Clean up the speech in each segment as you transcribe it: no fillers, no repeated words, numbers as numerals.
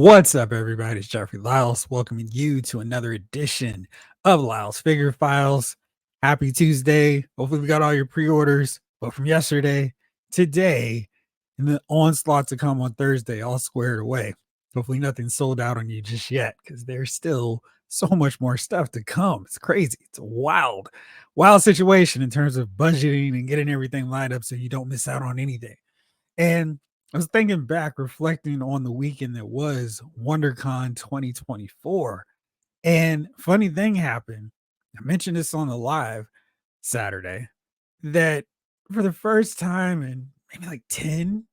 What's up, everybody? It's Jeffrey Lyles welcoming you to another edition of Lyles Figure Files. Happy Tuesday. Hopefully, we got all your pre orders, but from yesterday, today, and the onslaught to come on Thursday, all squared away. Hopefully, nothing sold out on you just yet because there's still so much more stuff to come. It's crazy. It's a wild situation in terms of budgeting and getting everything lined up so you don't miss out on anything. And I was thinking back, reflecting on the weekend that was WonderCon 2024. And funny thing happened. I mentioned this on the live Saturday that for the first time in maybe like 10,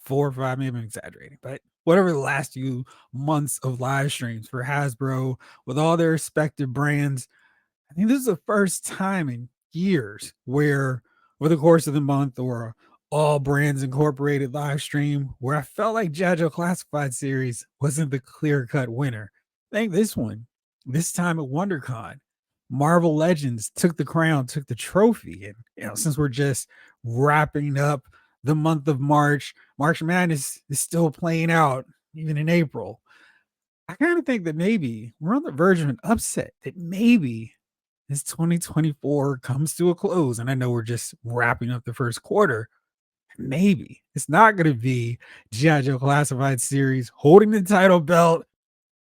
4 or 5, maybe I'm exaggerating, but whatever the last few months of live streams for Hasbro with all their respective brands, I think this is the first time in years where, over the course of the month or all brands incorporated live stream, where I felt like JoJo Classified series wasn't the clear cut winner. I think this time at WonderCon, Marvel Legends took the crown, took the trophy. And, since we're just wrapping up the month of March, March Madness is still playing out even in April. I kind of think that maybe we're on the verge of an upset, that maybe as 2024 comes to a close, and I know we're just wrapping up the first quarter, maybe it's not going to be G.I. Joe Classified series holding the title belt,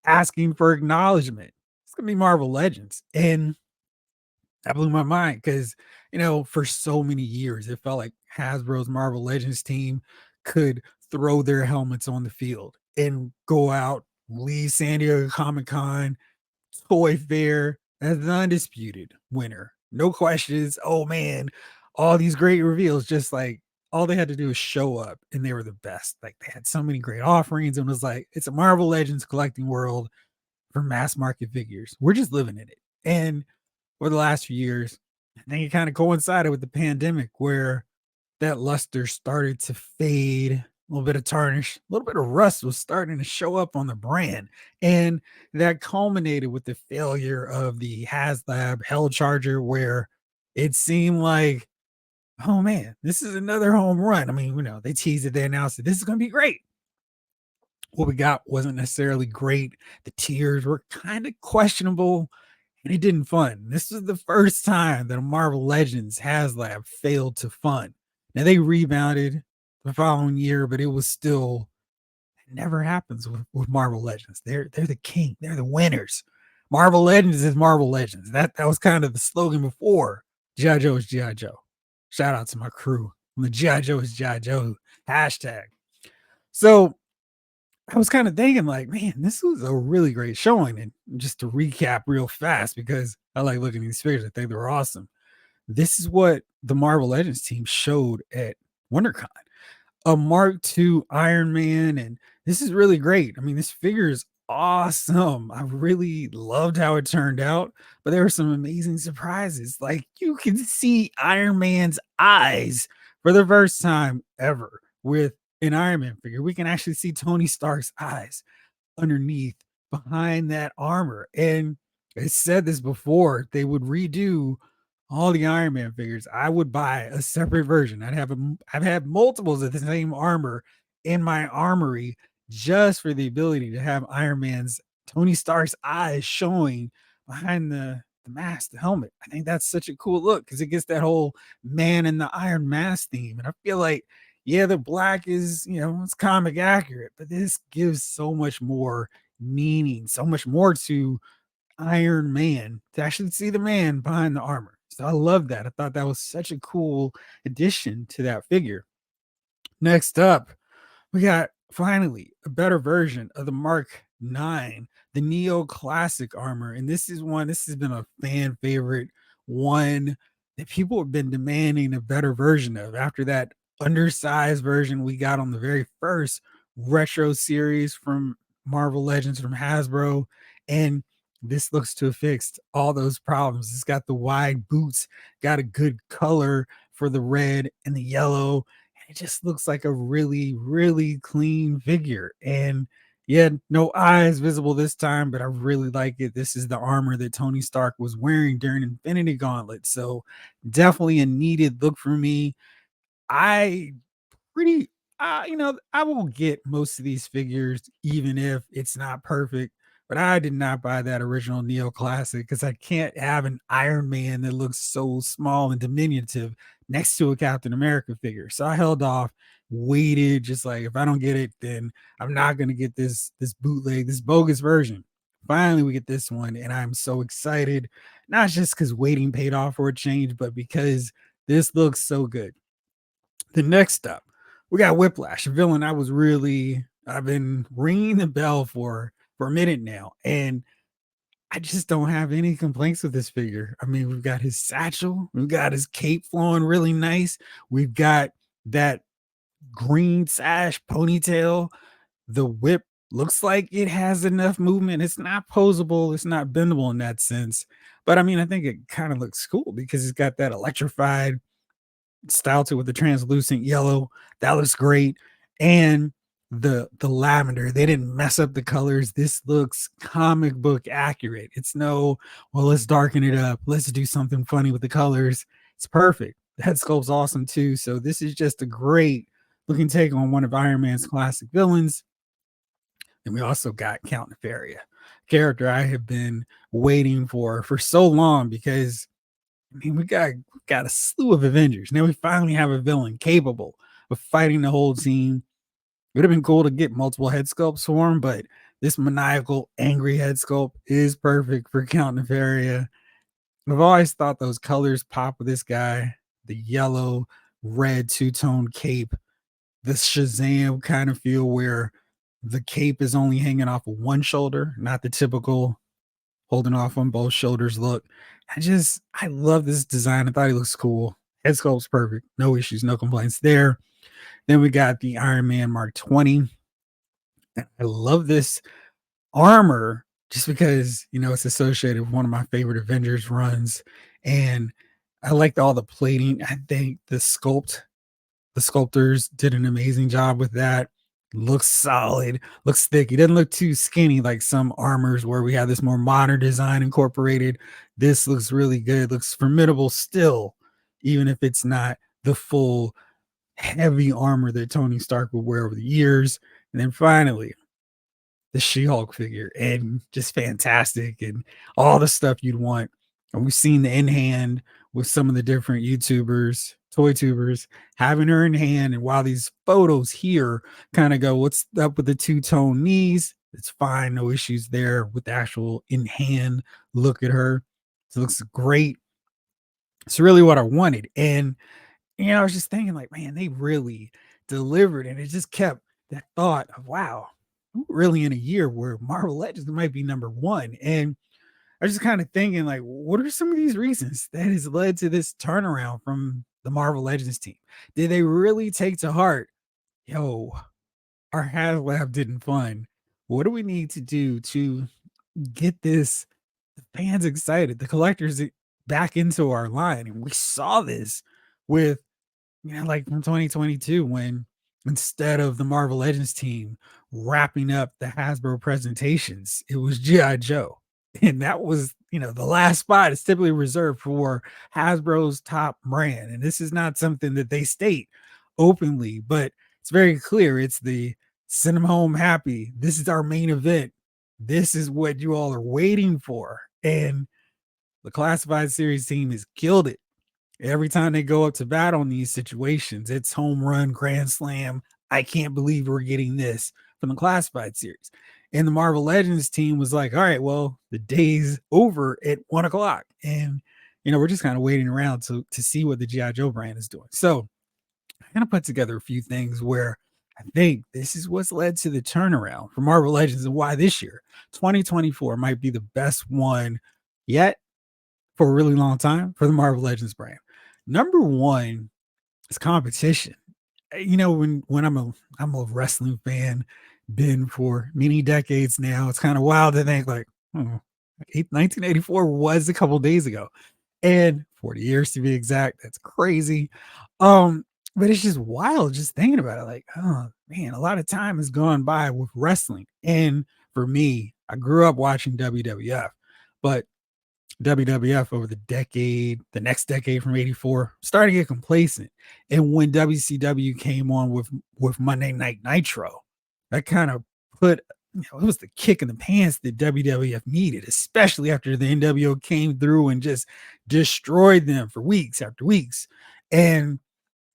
asking for acknowledgement. It's going to be Marvel Legends. And that blew my mind because, for so many years, it felt like Hasbro's Marvel Legends team could throw their helmets on the field and go out, leave San Diego Comic Con, Toy Fair as the undisputed winner. No questions. Oh man, all these great reveals. Just like all they had to do is show up and they were the best. Like they had so many great offerings and it was like, it's a Marvel Legends collecting world for mass market figures. We're just living in it. And for the last few years, I think it kind of coincided with the pandemic where that luster started to fade, a little bit of tarnish, a little bit of rust was starting to show up on the brand. And that culminated with the failure of the HasLab Hell Charger, where it seemed like, oh man, this is another home run. I mean, they teased it, they announced it, this is going to be great. What we got wasn't necessarily great. The tiers were kind of questionable and it didn't fund. This was the first time that a Marvel Legends HasLab failed to fund. Now they rebounded the following year, but it was still, it never happens with Marvel Legends. They're the king. They're the winners. Marvel Legends is Marvel Legends. That was kind of the slogan before. G.I. Joe is G.I. Joe. Shout out to my crew on the G.I. Joe is G.I. Joe hashtag. So I was kind of thinking like, man, this was a really great showing. And just to recap real fast, because I like looking at these figures, I think they were awesome. This is what the Marvel Legends team showed at WonderCon. A Mark II Iron Man, and this is really great. I mean, this figure is awesome. I really loved how it turned out, but there were some amazing surprises. Like you can see Iron Man's eyes for the first time ever with an Iron Man figure. We can actually see Tony Stark's eyes underneath behind that armor. And I said this before, they would redo all the Iron Man figures. I would buy a separate version. I've had multiples of the same armor in my armory just for the ability to have Iron Man's Tony Stark's eyes showing behind the mask, the helmet. I think that's such a cool look because it gets that whole man in the iron mask theme. And I feel like, yeah, the black is, it's comic accurate, but this gives so much more meaning, so much more to Iron Man to actually see the man behind the armor. So I love that. I thought that was such a cool addition to that figure. Next up, we got finally a better version of the Mark 9, the Neo Classic armor. And this has been a fan favorite, one that people have been demanding a better version of after that undersized version we got on the very first retro series from Marvel Legends from Hasbro. And this looks to have fixed all those problems. It's got the wide boots, got a good color for the red and the yellow. It just looks like a really, really clean figure. And yeah, no eyes visible this time, but I really like it. This is the armor that Tony Stark was wearing during Infinity Gauntlet. So definitely a needed look for me. I I will get most of these figures, even if it's not perfect. But I did not buy that original Neo Classic because I can't have an Iron Man that looks so small and diminutive next to a Captain America figure. So I held off, waited, just like if I don't get it, then I'm not gonna get this bootleg, this bogus version. Finally, we get this one, and I'm so excited, not just because waiting paid off for a change, but because this looks so good. The next up, we got Whiplash, a villain I've been ringing the bell for a minute now, and I just don't have any complaints with this figure. I mean, we've got his satchel, we've got his cape flowing really nice, we've got that green sash ponytail. The whip looks like it has enough movement. It's not posable, it's not bendable in that sense. But I mean, I think it kind of looks cool because it's got that electrified style to it with the translucent yellow. That looks great. And the lavender, they didn't mess up the colors. This looks comic book accurate. It's no, well, let's darken it up. Let's do something funny with the colors. It's perfect. The head sculpt's awesome too. So this is just a great looking take on one of Iron Man's classic villains. And we also got Count Nefaria, character I have been waiting for so long because I mean, we got a slew of Avengers. Now we finally have a villain capable of fighting the whole team. It would have been cool to get multiple head sculpts for him, but this maniacal, angry head sculpt is perfect for Count Nefaria. I've always thought those colors pop with this guy. The yellow, red two-tone cape, the Shazam kind of feel where the cape is only hanging off of one shoulder, not the typical holding off on both shoulders look. I love this design. I thought he looks cool. Head sculpt's perfect. No issues, no complaints there. Then we got the Iron Man Mark 20. I love this armor just because, it's associated with one of my favorite Avengers runs. And I liked all the plating. I think the sculptors did an amazing job with that. Looks solid, looks thick. He doesn't look too skinny like some armors where we have this more modern design incorporated. This looks really good, looks formidable still, even if it's not the full heavy armor that Tony Stark would wear over the years. And then finally, the She-Hulk figure, and just fantastic, and all the stuff you'd want. And we've seen the in hand with some of the different YouTubers, toy tubers, having her in hand. And while these photos here kind of go, what's up with the two-tone knees? It's fine, no issues there with the actual in hand look at her. It looks great. It's really what I wanted. And I was just thinking, like, man, they really delivered, and it just kept that thought of, wow, we're really in a year where Marvel Legends might be number one. And I was just kind of thinking, like, what are some of these reasons that has led to this turnaround from the Marvel Legends team? Did they really take to heart, yo, our HasLab didn't fund? What do we need to do to get this the fans excited, the collectors back into our line? And we saw this with like from 2022 when instead of the Marvel Legends team wrapping up the Hasbro presentations, it was G.I. Joe. And that was, the last spot is typically reserved for Hasbro's top brand. And this is not something that they state openly, but it's very clear. It's the send them home happy. This is our main event. This is what you all are waiting for. And the classified series team has killed it. Every time they go up to bat on these situations, it's home run, grand slam. I can't believe we're getting this from the classified series. And the Marvel Legends team was like, all right, well, the day's over at 1:00. And, we're just kind of waiting around to see what the G.I. Joe brand is doing. So I'm going to put together a few things where I think this is what's led to the turnaround for Marvel Legends and why this year, 2024, might be the best one yet for a really long time for the Marvel Legends brand. Number one is competition. When I'm a wrestling fan, been for many decades now. It's kind of wild to think like, 1984 was a couple days ago, and 40 years to be exact. That's crazy. But it's just wild just thinking about it. Like, oh man, a lot of time has gone by with wrestling. And for me, I grew up watching WWF, but WWF over the next decade from '84, started to get complacent. And when WCW came on with Monday Night Nitro, that kind of put, it was the kick in the pants that WWF needed, especially after the NWO came through and just destroyed them for weeks after weeks. And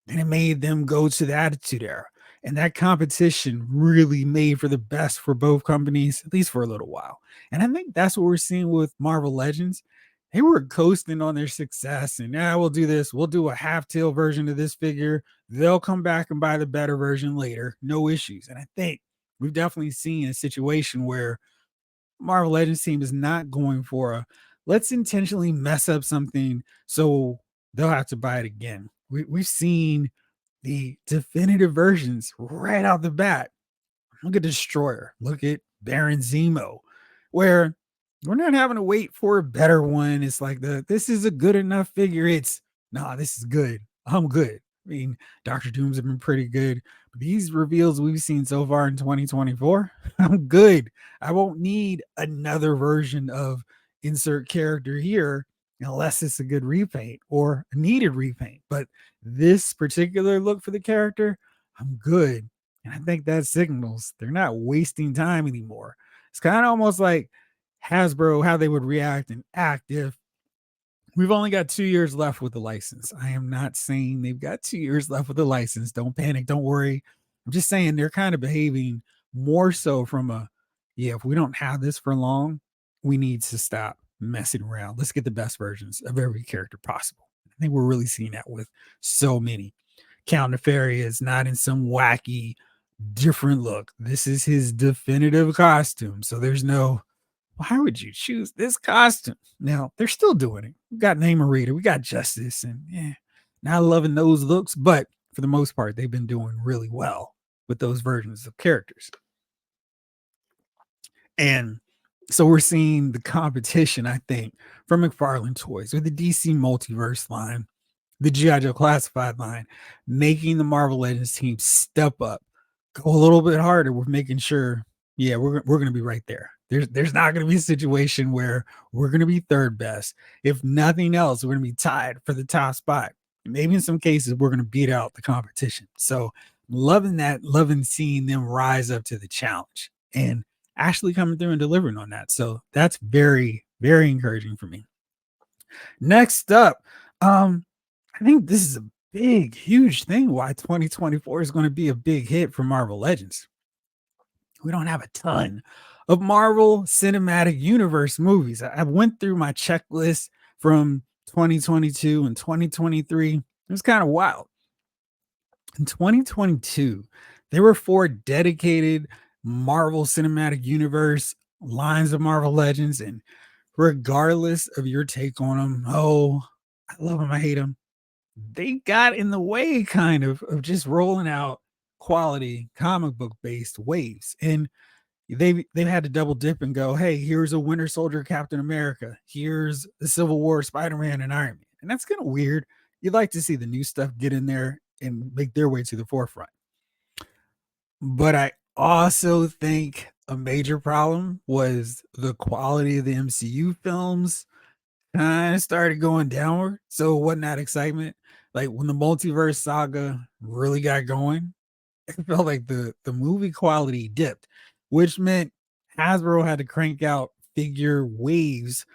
it made them go to the Attitude Era. And that competition really made for the best for both companies, at least for a little while. And I think that's what we're seeing with Marvel Legends. They were coasting on their success, and now we'll do this. We'll do a half tail version of this figure. They'll come back and buy the better version later. No issues. And I think we've definitely seen a situation where Marvel Legends team is not going for a let's intentionally mess up something so they'll have to buy it again. We've seen the definitive versions right out the bat. Look at Destroyer. Look at Baron Zemo, where we're not having to wait for a better one. It's like this is a good enough figure. It's nah, this is good. I'm good. I mean, Doctor Doom's have been pretty good. But these reveals we've seen so far in 2024, I'm good. I won't need another version of insert character here unless it's a good repaint or a needed repaint. But this particular look for the character, I'm good. And I think that signals they're not wasting time anymore. It's kind of almost like Hasbro, how they would react and act if we've only got 2 years left with the license. I am not saying they've got 2 years left with the license. Don't panic. Don't worry. I'm just saying they're kind of behaving more so from a, yeah, if we don't have this for long, we need to stop messing around. Let's get the best versions of every character possible. I think we're really seeing that with so many. Count Nefaria is not in some wacky different look. This is his definitive costume. So there's no, why would you choose this costume? Now they're still doing it. We got Name a Reader, we got Justice, and yeah, not loving those looks, but for the most part, they've been doing really well with those versions of characters. And so we're seeing the competition, I think, from McFarlane Toys with the DC Multiverse line, the G.I. Joe Classified line, making the Marvel Legends team step up, go a little bit harder with making sure, yeah, we're going to be right there. There's not going to be a situation where we're going to be third best. If nothing else, we're going to be tied for the top spot. Maybe in some cases, we're going to beat out the competition. So loving that, loving seeing them rise up to the challenge and actually coming through and delivering on that. So that's very, very encouraging for me. Next up, I think this is a big, huge thing why 2024 is going to be a big hit for Marvel Legends. We don't have a ton of Marvel Cinematic Universe movies. I went through my checklist from 2022 and 2023. It was kind of wild. In 2022, there were 4 dedicated Marvel Cinematic Universe lines of Marvel Legends, and regardless of your take on them, oh, I love them, I hate them, they got in the way kind of just rolling out quality comic book based waves. And they've had to double dip and go, hey, here's a Winter Soldier Captain America, here's the Civil War Spider-Man and Iron Man. And that's kind of weird. You'd like to see the new stuff get in there and make their way to the forefront. But I also think a major problem was the quality of the MCU films kind of started going downward. So it wasn't that excitement. Like when the multiverse saga really got going, it felt like the movie quality dipped, which meant Hasbro had to crank out figure waves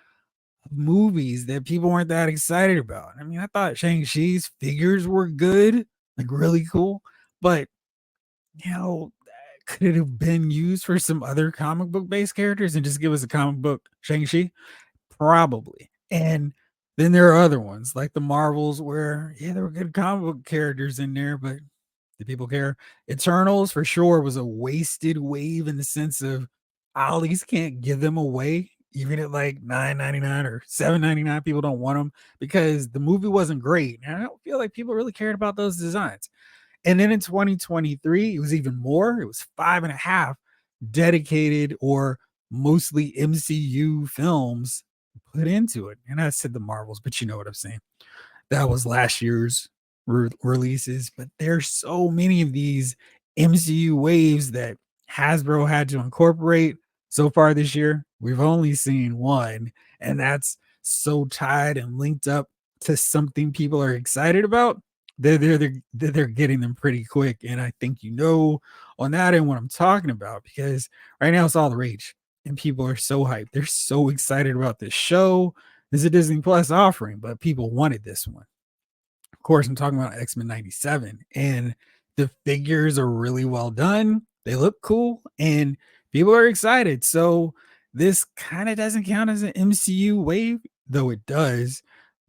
of movies that people weren't that excited about. I mean, I thought Shang-Chi's figures were good, like really cool, but you know, could it have been used for some other comic book based characters and just give us a comic book Shang-Chi? Probably. And then there are other ones like the Marvels where, yeah, there were good comic book characters in there, but did people care? Eternals for sure was a wasted wave in the sense of I at least can't give them away, even at like $9.99 or $7.99. People don't want them because the movie wasn't great. And I don't feel like people really cared about those designs. And then in 2023, it was even more. It was 5.5 dedicated or mostly MCU films put into it. And I said the Marvels, but you know what I'm saying. That was last year's releases, but there's so many of these MCU waves that Hasbro had to incorporate so far this year. We've only seen one, and that's so tied and linked up to something people are excited about, they're getting them pretty quick. And I think on that end what I'm talking about, because right now it's all the rage and people are so hyped. They're so excited about this show. This is a Disney Plus offering, but people wanted this one. Of course, I'm talking about X-Men 97, and the figures are really well done. They look cool, and people are excited. So this kind of doesn't count as an MCU wave, though it does.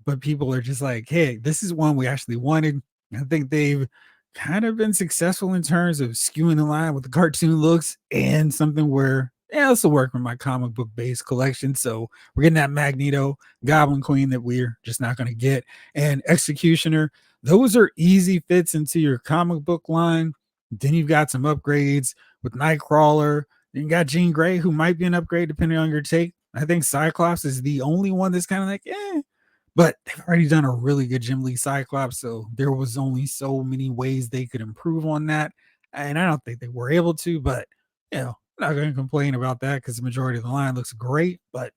But people are just like, hey, this is one we actually wanted. I think they've kind of been successful in terms of skewing the line with the cartoon looks and something where, yeah, this will work with my comic book based collection. So we're getting that Magneto Goblin Queen that we're just not going to get, and Executioner. Those are easy fits into your comic book line. Then you've got some upgrades with Nightcrawler. Then you got Jean Grey, who might be an upgrade depending on your take. I think Cyclops is the only one that's kind of like, but they've already done a really good Jim Lee Cyclops, so there was only so many ways they could improve on that. And I don't think they were able to, but I'm not going to complain about that because the majority of the line looks great. But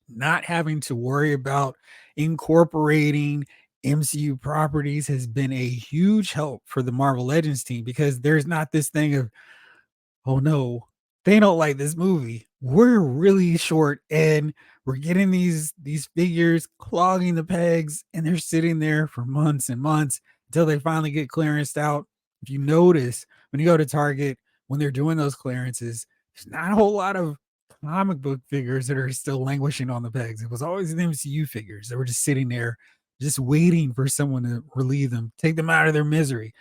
not having to worry about incorporating MCU properties has been a huge help for the Marvel Legends team, because there's not this thing of, oh no, they don't like this movie. We're really short and we're getting these figures clogging the pegs, and they're sitting there for months and months until they finally get clearanced out. If you notice, when you go to Target, when they're doing those clearances, there's not a whole lot of comic book figures that are still languishing on the pegs. It was always the MCU figures that were just sitting there, just waiting for someone to relieve them, take them out of their misery,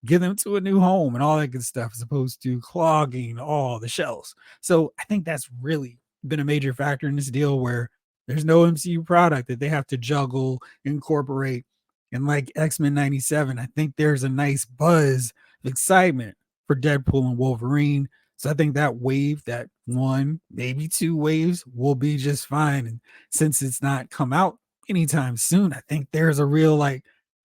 give them to a new home and all that good stuff, as opposed to clogging all the shelves. So I think that's really been a major factor in this deal, where there's no MCU product that they have to juggle, incorporate. And like X-Men 97, I think there's a nice buzz of excitement for Deadpool and Wolverine. So I think that wave, that one, maybe two waves, will be just fine. And since it's not come out anytime soon, I think there's a real like,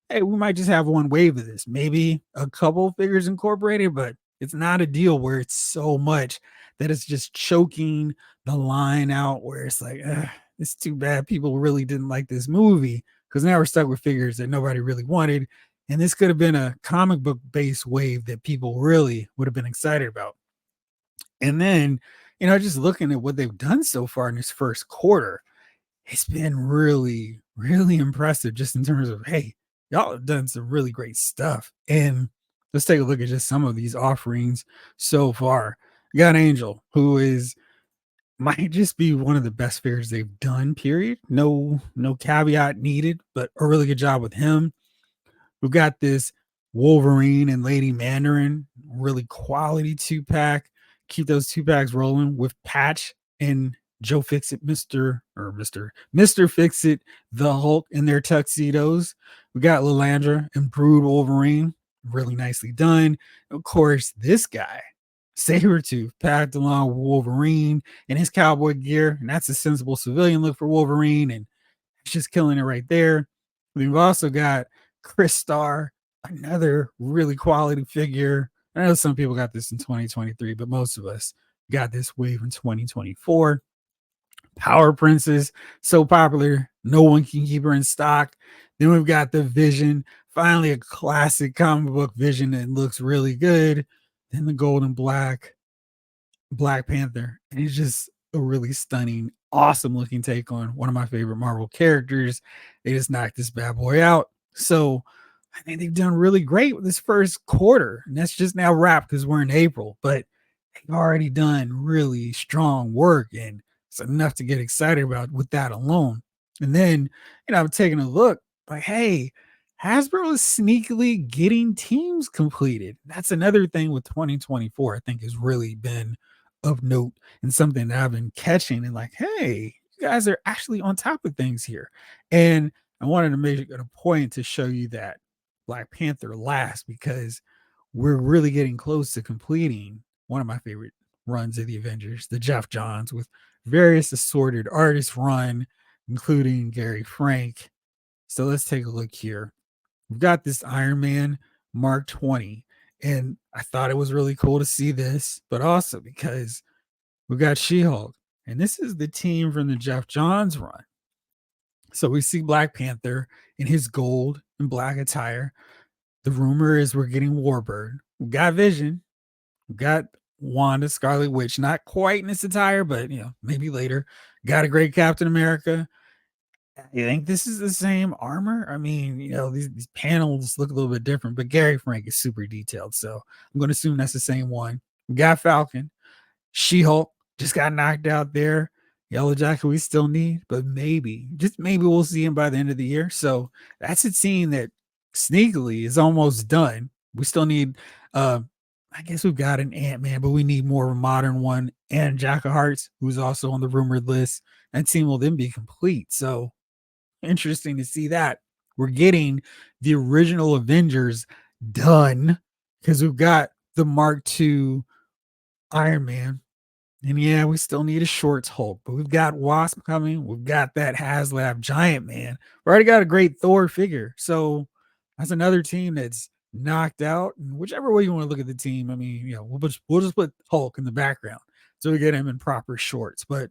hey, we might just have one wave of this, maybe a couple figures incorporated, but it's not a deal where it's so much that it's just choking the line out, where it's like, it's too bad people really didn't like this movie, because now we're stuck with figures that nobody really wanted. And this could have been a comic book based wave that people really would have been excited about. And then, just looking at what they've done so far in this first quarter, it's been really, really impressive, just in terms of, hey, y'all have done some really great stuff. And let's take a look at just some of these offerings so far. We got Angel, who is might just be one of the best figures they've done, period. No caveat needed, but a really good job with him. We've got this Wolverine and Lady Mandarin, really quality 2-pack. Keep those 2-packs rolling with Patch and Joe Fixit, Mr. Fixit, the Hulk in their tuxedos. We got Lilandra and Brood Wolverine, really nicely done. Of course, this guy, Sabretooth, packed along with Wolverine in his cowboy gear, and that's a sensible civilian look for Wolverine, and it's just killing it right there. We've also got Chris Starr, another really quality figure. I know some people got this in 2023, but most of us got this wave in 2024. Power Princess, so popular, no one can keep her in stock. Then we've got the Vision, finally a classic comic book Vision that looks really good. Then the Gold and Black Panther. And he's just a really stunning, awesome looking take on one of my favorite Marvel characters. They just knocked this bad boy out. So I think they've done really great with this first quarter. And that's just now wrapped because we're in April, but they've already done really strong work. And it's enough to get excited about with that alone. And then, I'm taking a look like, hey, Hasbro is sneakily getting teams completed. That's another thing with 2024, I think, has really been of note, and something that I've been catching and like, hey, you guys are actually on top of things here. And I wanted to make it a point to show you that Black Panther last, because we're really getting close to completing one of my favorite runs of the Avengers, the Jeff Johns, with various assorted artists run, including Gary Frank. So let's take a look here. We've got this Iron Man Mark 20, and I thought it was really cool to see this, but also because we got She-Hulk, and this is the team from the Jeff Johns run. So we see Black Panther in his gold and black attire. The rumor is we're getting Warbird. We got Vision. We got Wanda, Scarlet Witch. Not quite in this attire, but maybe later. Got a great Captain America. You think this is the same armor? I mean, these panels look a little bit different, but Gary Frank is super detailed. So I'm going to assume that's the same one. We got Falcon. She-Hulk just got knocked out there. Yellow Jacket we still need, but maybe, just maybe we'll see him by the end of the year. So that's a team that sneakily is almost done. We still need, I guess we've got an Ant-Man, but we need more of a modern one. And Jack of Hearts, who's also on the rumored list. That team will then be complete. So interesting to see that. We're getting the original Avengers done because we've got the Mark II Iron Man. And yeah, we still need a shorts Hulk, but we've got Wasp coming. We've got that HasLab Giant Man. We already got a great Thor figure. So that's another team that's knocked out. And whichever way you want to look at the team, I mean, we'll just put Hulk in the background so we get him in proper shorts. But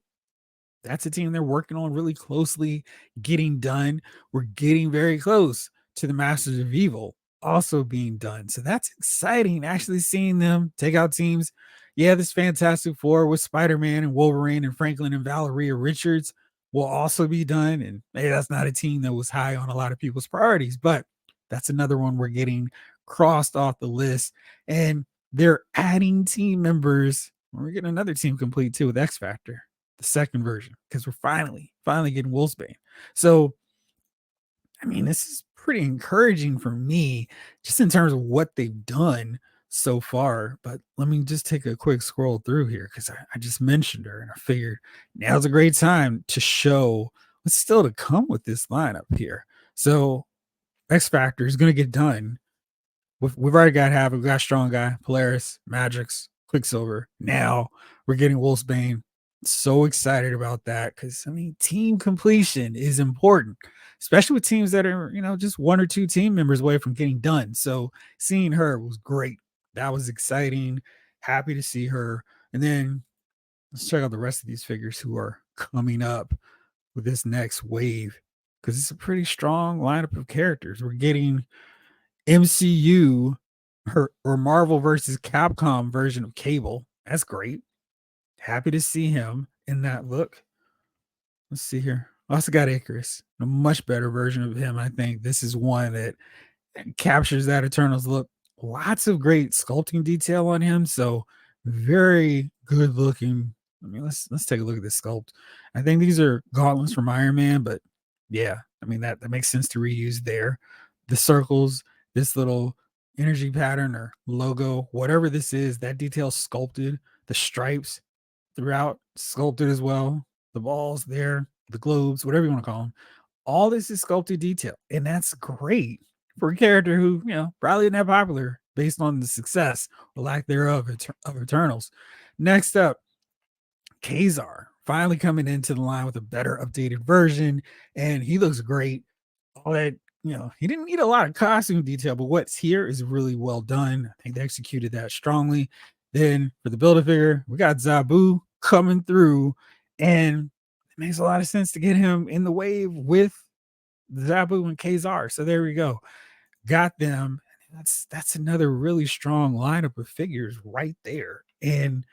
that's a team they're working on really closely, getting done. We're getting very close to the Masters of Evil also being done. So that's exciting, actually seeing them take out teams. Yeah, this Fantastic Four with Spider-Man and Wolverine and Franklin and Valeria Richards will also be done. And hey, that's not a team that was high on a lot of people's priorities, but that's another one we're getting crossed off the list. And they're adding team members. We're getting another team complete too with X Factor, the second version, because we're finally getting Wolfsbane. So, I mean, this is pretty encouraging for me, just in terms of what they've done so far. But let me just take a quick scroll through here because I just mentioned her, and I figured now's a great time to show what's still to come with this lineup here. So, X Factor is going to get done. We've already got Havoc, we've got Strong Guy, Polaris, Magix, Quicksilver. Now we're getting Wolfsbane. So excited about that because I mean, team completion is important, especially with teams that are just one or two team members away from getting done. So seeing her was great. That was exciting. Happy to see her. And then let's check out the rest of these figures who are coming up with this next wave because it's a pretty strong lineup of characters. We're getting MCU or Marvel versus Capcom version of Cable. That's great. Happy to see him in that look. Let's see here. Also got Icarus, a much better version of him. I think this is one that captures that Eternals look. Lots of great sculpting detail on him. So very good looking. I mean, let's take a look at this sculpt. I think these are gauntlets from Iron Man, but yeah, I mean that makes sense to reuse there. The circles, this little energy pattern or logo, whatever this is, that detail sculpted. The stripes throughout sculpted as well. The balls there, the globes, whatever you want to call them. All this is sculpted detail, and that's great for a character who probably isn't that popular based on the success or lack thereof of Eternals. Next up, Kazar finally coming into the line with a better updated version, and he looks great. All that, he didn't need a lot of costume detail, but what's here is really well done. I think they executed that strongly. Then for the Build-A-Figure, we got Zabu coming through, and it makes a lot of sense to get him in the wave with Zabu and Kazar. So there we go. Got them. That's another really strong lineup of figures right there. And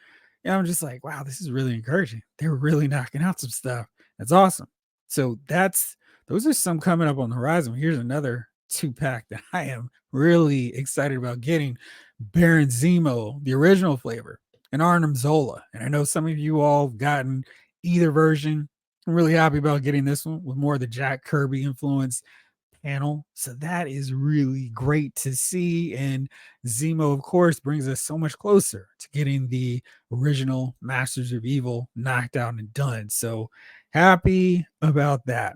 I'm just like, wow, this is really encouraging. They're really knocking out some stuff. That's awesome. So those are some coming up on the horizon. Here's another 2-pack that I am really excited about getting. Baron Zemo, the original flavor, and Arnim Zola. And I know some of you all have gotten either version. I'm really happy about getting this one with more of the Jack Kirby influence panel. So that is really great to see. And Zemo, of course, brings us so much closer to getting the original Masters of Evil knocked out and done. So happy about that.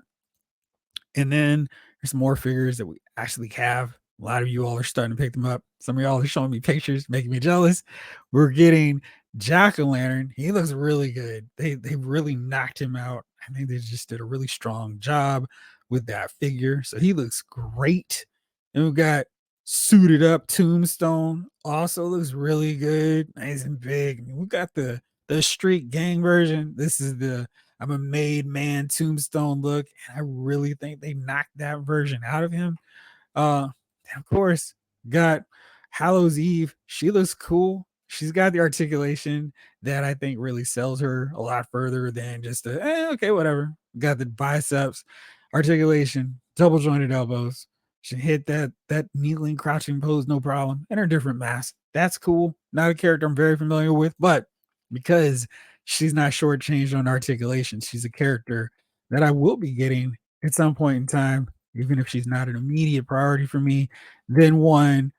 And then there's more figures that we actually have. A lot of you all are starting to pick them up. Some of y'all are showing me pictures, making me jealous. We're getting Jack-O-Lantern. He looks really good. They really knocked him out. I think they just did a really strong job with that figure. So he looks great. And we've got suited up Tombstone. Also looks really good. Nice and big. I mean, we've got the street gang version. This is the I'm a made man tombstone look, and I really think they knocked that version out of him. Uh, and of course, got Hallows Eve. She looks cool. She's got the articulation that I think really sells her a lot further than just a okay, whatever. Got the biceps, articulation, double jointed elbows. She hit that kneeling, crouching pose, no problem. And her different mask. That's cool. Not a character I'm very familiar with, but because she's not shortchanged on articulation, she's a character that I will be getting at some point in time, even if she's not an immediate priority for me. Then one,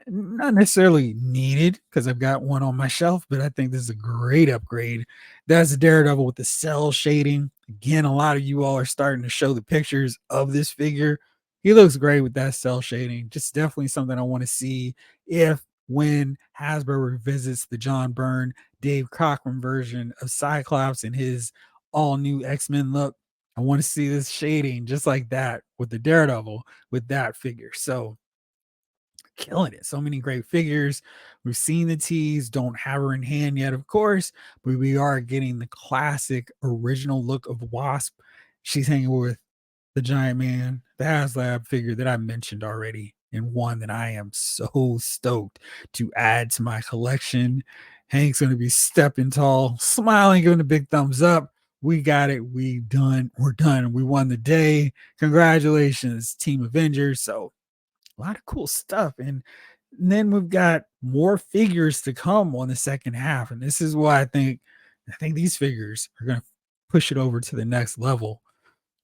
not necessarily needed because I've got one on my shelf, but I think this is a great upgrade. That's Daredevil with the cell shading. Again, a lot of you all are starting to show the pictures of this figure. He looks great with that cell shading. Just definitely something I want to see if when Hasbro revisits the John Byrne, Dave Cockrum version of Cyclops and his all new X-Men look. I want to see this shading just like that with the Daredevil with that figure. So killing it. So many great figures. We've seen the tease, don't have her in hand yet, of course, but we are getting the classic original look of Wasp. She's hanging with the Giant Man, the HasLab figure that I mentioned already, and one that I am so stoked to add to my collection. Hank's going to be stepping tall, smiling, giving a big thumbs up. We got it. We done. We're done. We won the day. Congratulations, Team Avengers. So a lot of cool stuff. And then we've got more figures to come on the second half. And this is why I think these figures are going to push it over to the next level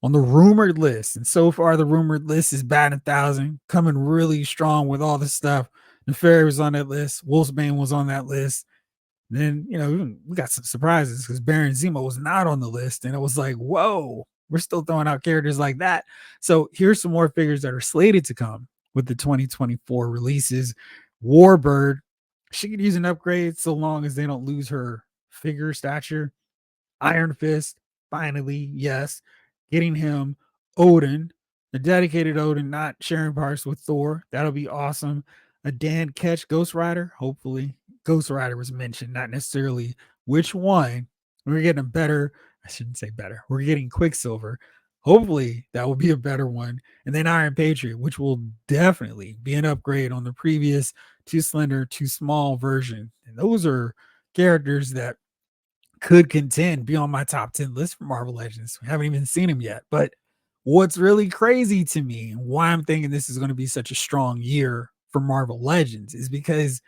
on the rumored list. And so far, the rumored list is batting 1,000, coming really strong with all the stuff. Nefaria was on that list. Wolfsbane was on that list. Then, we got some surprises because Baron Zemo was not on the list. And it was like, whoa, we're still throwing out characters like that. So here's some more figures that are slated to come with the 2024 releases. Warbird, she could use an upgrade so long as they don't lose her figure stature. Iron Fist, finally, yes, getting him. Odin, a dedicated Odin, not sharing parts with Thor. That'll be awesome. A Dan Ketch Ghost Rider, hopefully. Ghost Rider was mentioned, not necessarily which one. We're getting a better, I shouldn't say better. We're getting Quicksilver. Hopefully, that will be a better one. And then Iron Patriot, which will definitely be an upgrade on the previous too slender, too small version. And those are characters that could contend, be on my top 10 list for Marvel Legends. We haven't even seen him yet. But what's really crazy to me and why I'm thinking this is going to be such a strong year for Marvel Legends is because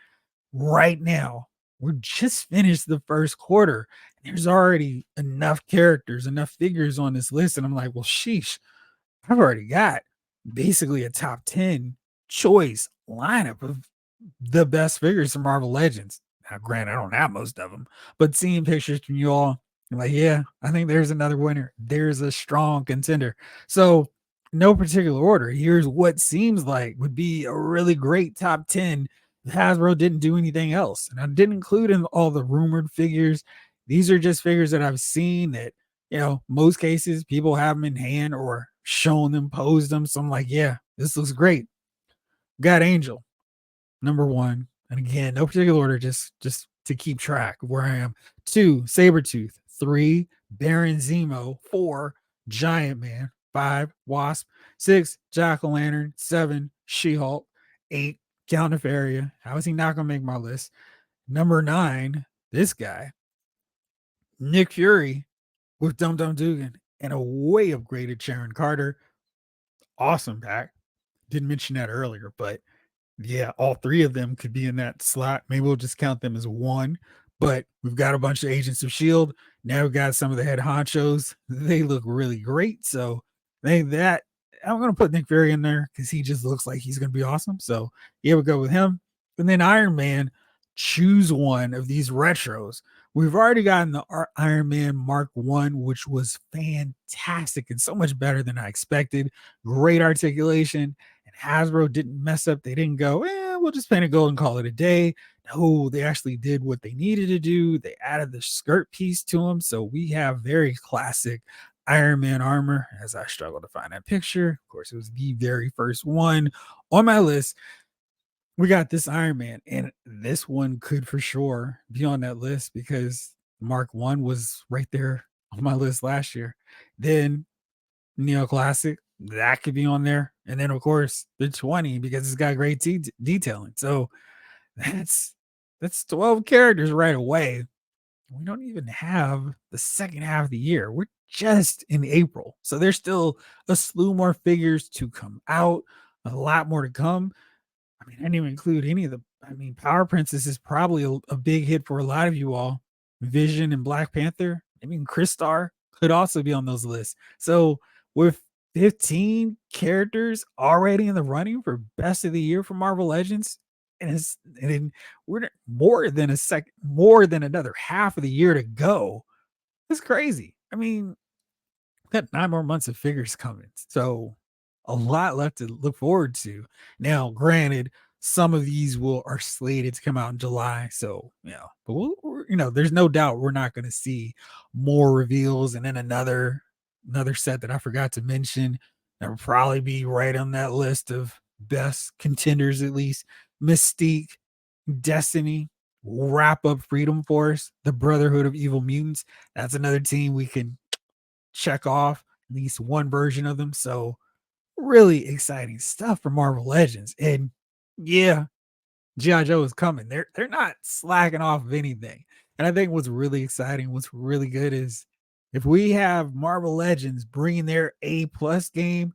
right now we're just finished the first quarter. And there's already enough characters, enough figures on this list. And I'm like, well, sheesh, I've already got basically a top 10 choice lineup of the best figures from Marvel Legends. Now, granted, I don't have most of them, but seeing pictures from you all, I'm like, yeah, I think there's another winner. There's a strong contender. So, no particular order. Here's what seems like would be a really great top 10 if Hasbro didn't do anything else. And I didn't include in all the rumored figures. These are just figures that I've seen that, most cases people have them in hand or shown them, posed them. So I'm like, yeah, this looks great. Got Angel, number one. And again, no particular order, just to keep track of where I am. 2, Sabretooth. 3, Baron Zemo. 4, Giant Man. 5, Wasp. 6, Jack-O-Lantern. 7, She-Hulk. 8, Count Nefaria. How is he not going to make my list? Number 9, this guy, Nick Fury with Dum Dum Dugan and a way upgraded Sharon Carter. Awesome pack. Didn't mention that earlier, but yeah, all three of them could be in that slot. Maybe we'll just count them as one. But we've got a bunch of Agents of S.H.I.E.L.D. Now we've got some of the head honchos. They look really great. So I'm going to put Nick Fury in there because he just looks like he's going to be awesome. So yeah, we'll go with him. And then Iron Man, choose one of these retros. We've already gotten the Iron Man Mark 1, which was fantastic and so much better than I expected. Great articulation. And Hasbro didn't mess up. They didn't go, we'll just paint a gold and call it a day. No, they actually did what they needed to do. They added the skirt piece to them. So we have very classic Iron Man armor, as I struggle to find that picture. Of course, it was the very first one on my list. We got this Iron Man, and this one could for sure be on that list because Mark 1 was right there on my list last year. Then Neoclassic, that could be on there. And then, of course, the 20 because it's got great detailing. So that's 12 characters right away. We don't even have the second half of the year. We're just in April. So there's still a slew more figures to come out, a lot more to come. I mean, I didn't even include any of the. I mean, Power Princess is probably a big hit for a lot of you all. Vision and Black Panther. I mean, Crystar could also be on those lists. So with 15 characters already in the running for best of the year for Marvel Legends, and we're more than another half of the year to go. It's crazy. I mean, got 9 more months of figures coming. So a lot left to look forward to. Now, granted, some of these are slated to come out in July. So, but there's no doubt we're not going to see more reveals. And then another set that I forgot to mention that will probably be right on that list of best contenders, at least Mystique, Destiny, wrap up Freedom Force, the Brotherhood of Evil Mutants. That's another team we can check off at least one version of them. So really exciting stuff for Marvel Legends. And yeah, G.I. Joe is coming. They're not slacking off of anything. And I think what's really exciting, what's really good is if we have Marvel Legends bringing their A+ game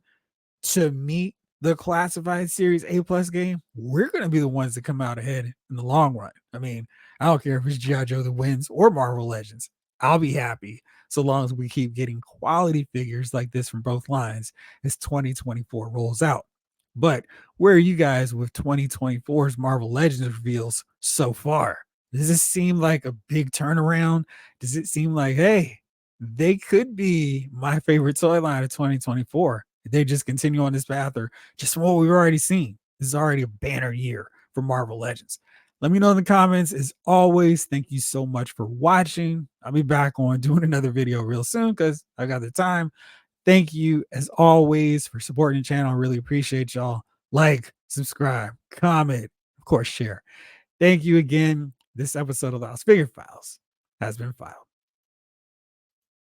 to meet the classified series A+ game, we're going to be the ones that come out ahead in the long run. I mean, I don't care if it's G.I. Joe that wins or Marvel Legends. I'll be happy so long as we keep getting quality figures like this from both lines as 2024 rolls out. But where are you guys with 2024's Marvel Legends reveals so far? Does this seem like a big turnaround? Does it seem like, hey, they could be my favorite toy line of 2024? They just continue on this path, or just from what we've already seen, this is already a banner year for Marvel Legends. Let me know in the comments. As always, thank you so much for watching. I'll be back on doing another video real soon because I got the time. Thank you, as always, for supporting the channel. I really appreciate y'all. Like, subscribe, comment, of course, share. Thank you again. This episode of Lost Figure Files has been filed.